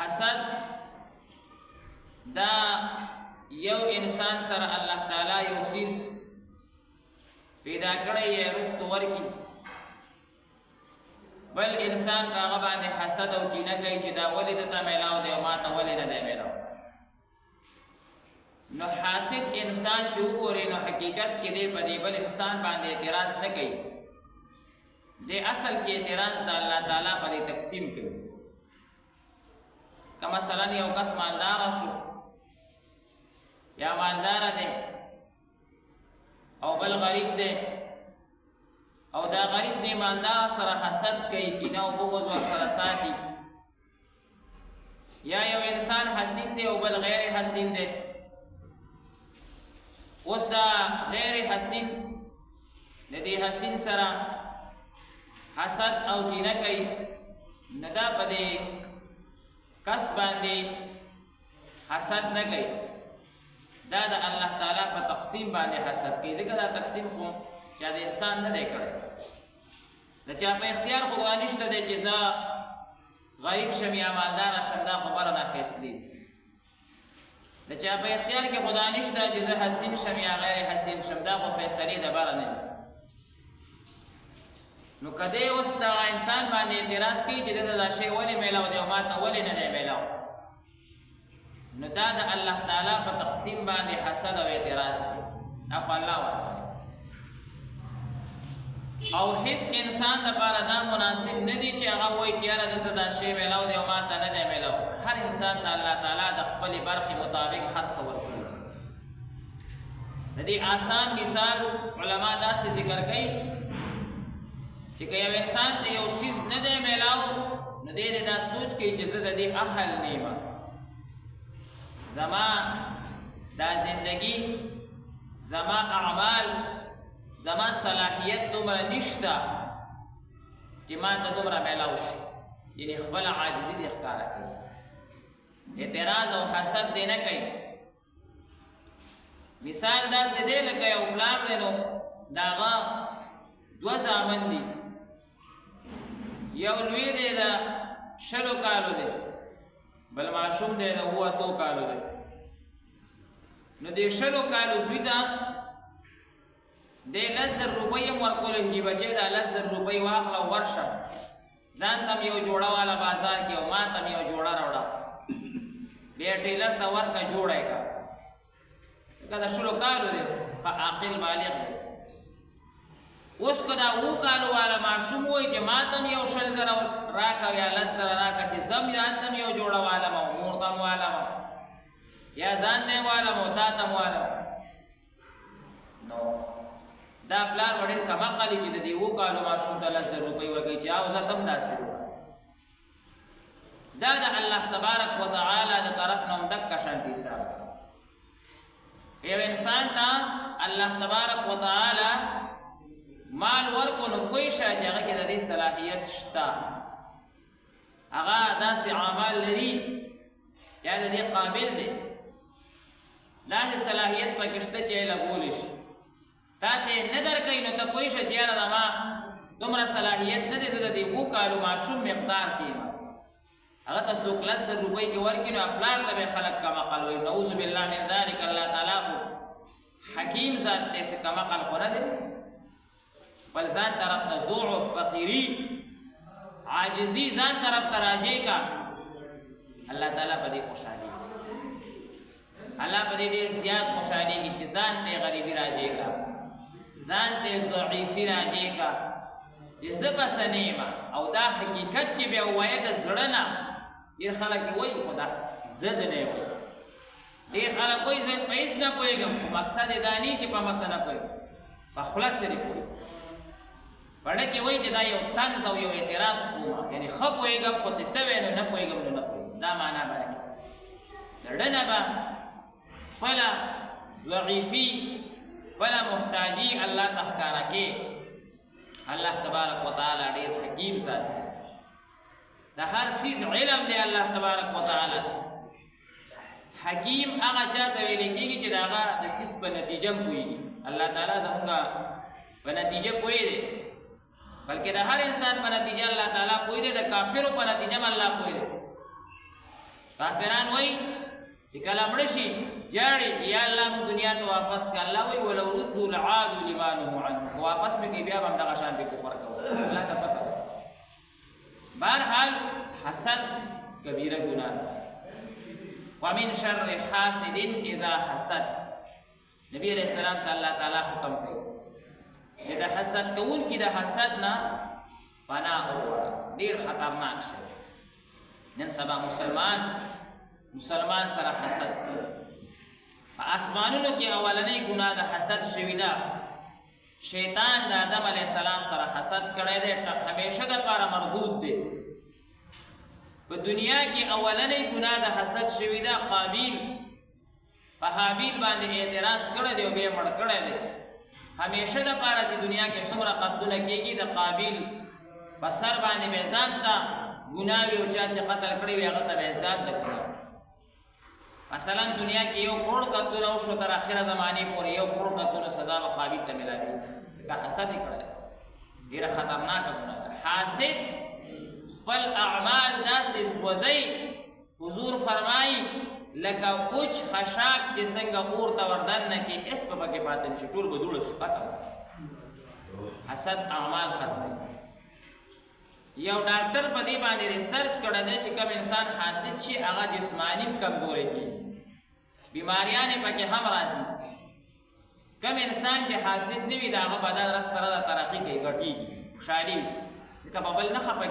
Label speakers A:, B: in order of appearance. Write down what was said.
A: حسد دا یو انسان سره الله تعالی یو سیس پیدا کړی یې رستو ورکی بل انسان هغه باندې حسد او کینه کوي چې دا ولې دته میلاو دی او ما ته ولې نه دی میلاو. نو حاسد انسان چې وګوري نو حقیقت کې دی په دې بل انسان باندې اعتراض نه کوي، دی اصل کې اعتراض د الله تعالی باندې تقسیم کوي. که مثلا یو کس مالدار شو یا مالدار دی او بل غریب دی او دا غریب دی مالدار سره حسد کوي، کینه او بغض ورسره ساتي، یا یو انسان حسین دی او بل غیر حسین دی. اوس دا غیر حسین د دې حسین سره حسد او کینه کوي، نو دا په دې کس باندې حسد نه کوي، دا د الله تعالی په تقسیم باندې حسد کوي. ځکه دا تقسیم خو چا د انسان نه دی کړی، د چا په اختیار خو دا نشته دی چې زه غریب شم یا مالدار شم، دا خبره نه فیصلې. د چا په اختیار کې خو دا نشته چې زه حسین شم یا غیر حسین شم، دا خو فیصلې د بره نه دي. نو که دی اوس دغه انسان باندې اعتراض کوي چې دته دا شی ولې میلاو دی او ما ته ولې نه دی میلاو، نو دا د الله تعالی په تقسیم باندې حسد او اعتراض دی. اخو الله ورته او هیڅ انسان دپاره دا مناسب نه دی چې هغه وایي چې یاره دته دا شی میلاو دی او ما ته نه دی میلاو. هر انسان ته الله تعالی د خپلې برخې مطابق هر څه ورکوي. د دې آسان مثال علما داسې ذکر کوي چې که یو انسان ته یو څیز نه دی میلاو، نو دی دا سوچ کوي چې زه د دې اهل نه یم، زما دا زندگی، زما اعمال، زما صلاحیت دومره نشته چې ما ته دومره میلاو شي. یعنې خپله عاجزي دې ښکاره کوي، اعتراض او حسد دې نه کوي. مثال داسې دی لکه یو پلار دی، نو د هغه دوه زامن دي، یو لوی دی د 20 کالو دی، بل ماشوم دی د 7 کالو دی. نو د 20 کالو زوی ته دی 10,000 روپۍ هم ورکولی چې بچی دا 10,000 روپۍ واخله او ورشه ځان ته هم یو جوړه واله بازار کې او ما ته هم یو جوړه راوړه، بیا ټیلر ته ورکه جوړه یې کړه. لکه د 20 کالو دی، ښه عاقل بالغ دی. اوس که دا 7 کالو والا ماشوم وایي چې ما ته هم یو 20,000 راکه یا 10,000 راکه چې زه هم ځان ته هم یو جوړه والم او مور ته هم والم یا ځان ته یې والم او تا ته هم والم، نو دا پلار به ډېر کمعقل چې د دې 7 کالو ماشوم ته 10,000 روپۍ ورکوي چې او زه ته هم داسې وکړم. دا د الله تبارک وتعالی د طرف نه هم دقه شانتي حساب. یو انسان ته الله تبارک وتعالی مال ورکو، نو کوئی شی چې هغه کې د دې صلاحیت شته، هغه داسې اعمال لري چې د دې قابل دی، داسې صلاحیت پکې شته چې یې لګولی شي. تا ته یې نه درکوي، نو ته پوه شه چې یاره زما دومره صلاحیت نه دی، زه د دې 7 کالو ماشوم مقدار کې یم. هغه ته څوک 10,000 روپۍ کې ورکړي، نو پلار ته به خلک کمعقل وایي. نعوذ بالله من ذلک. الله تعالی خو حکیم ذات دی، چې کمعقل خو نه دی، بل ځان طرف ته ضعف، فقیري، عاجزي ځان طرف ته راجع کا. الله تعالی په دې خوشحالي، الله په دې ډېر زیات خوشحالېږي چې ځان ته غریبي راجع کا، ځان ته ضعیفي راجع کا چې زه بسه نه یم. او دا حقیقت کې بیا ووایه د زړه نه. ډېر خلک یې وایي خو دا زه د نه یم، ډېر خلک وایي زه په هېڅ نه پوهېږم، خو مقصد یې دا نه چې په مسه نه پوهېږم، په خوله سره پوهېږم. پړه کې وایي چې دا یو طنز او یو اعتراض کوم، یعنې ښه پوهېږم خو چې ته وایې نو نه پوهېږم نو نه پوهېږم، دا معنا به نه کوي. زړه نه به خپله ضعیفي، خپله محتاجي الله ته ښکاره کې. الله تبارک وتعالی ډېر حکیم ذات دی، د هر څیز علم دی الله تبارک وتعالی. حکیم هغه چا ته ویل کېږي چې د هغه د څیز په نتیجه هم پوهېږي. الله تعالی زموږ په نتیجه پوهې دی، بلکې د هر انسان په نتیجه الله تعالی پوهې دی، د کافرو په نتیجه هم الله پوهې دی. کافران وای چې کله مړ شي جاړي یا الله مو دنیا ته واپس کړه. الله وای ولو ردوا لعادوا لما نهوا عنه، واپس مې کې بیا به همدغه شان به کفر کوو. الله ته پته ده. بهرحال حسد کبیره ګناه ده. ومن شر حاسد اذا حسد، نبی علیہ السلام ته الله تعالی حکم کوي چې د حسد کوونکي د حسد نه پناه وغواړه، ډېر خطرناک شی. نن سبا مسلمان سره حسد کوي. په اسمانونو کې اولنۍ ګناه د حسد شوې ده. شیطان د آدم علیه السلام سره حسد کړی دی، همیشه دپاره مردود دی. په دنیا کې اولنۍ ګناه د حسد شوې ده. قابیل په حابیل باندې اعتراض کړی دی او بیا مړ کړی دی. همیشه دپاره چې دنیا کې څومره قتلونه کېږي د قابیل په سر باندې به ځان ته ګناه وي او چا چې قتل کړی وي هغه ته به ځان ته ګناه. مثلا دنیا کې 1 کروڑ قتلونه وشو تر آخره زمانې پورې 1 کروڑ قتلونه سزا به قابیل ته ملاوي. که حسد یې کړی ډېره خطرناکه ګناه ده. حاسد خپل اعمال داسې سوځوي، حضور فرمایي لکه اوچ خشاک چې څنګه اور ته وردننه کې هېڅ به پکې پاتې نه شي، ټول به دوړه شي، ختم. حسد اعمال ختموي. یو ډاکټر په دې باندې ریسرچ کړی دی چې کوم انسان حاسد شي هغه جسماني کمزوری کېږي، بیماریانې پکې هم راځي. کوم انسان چې حاسد نه وي د هغه بدن رس تره د ترقي کوي، غټېږي، خوشحالي وي، ځکه په بل نه خفه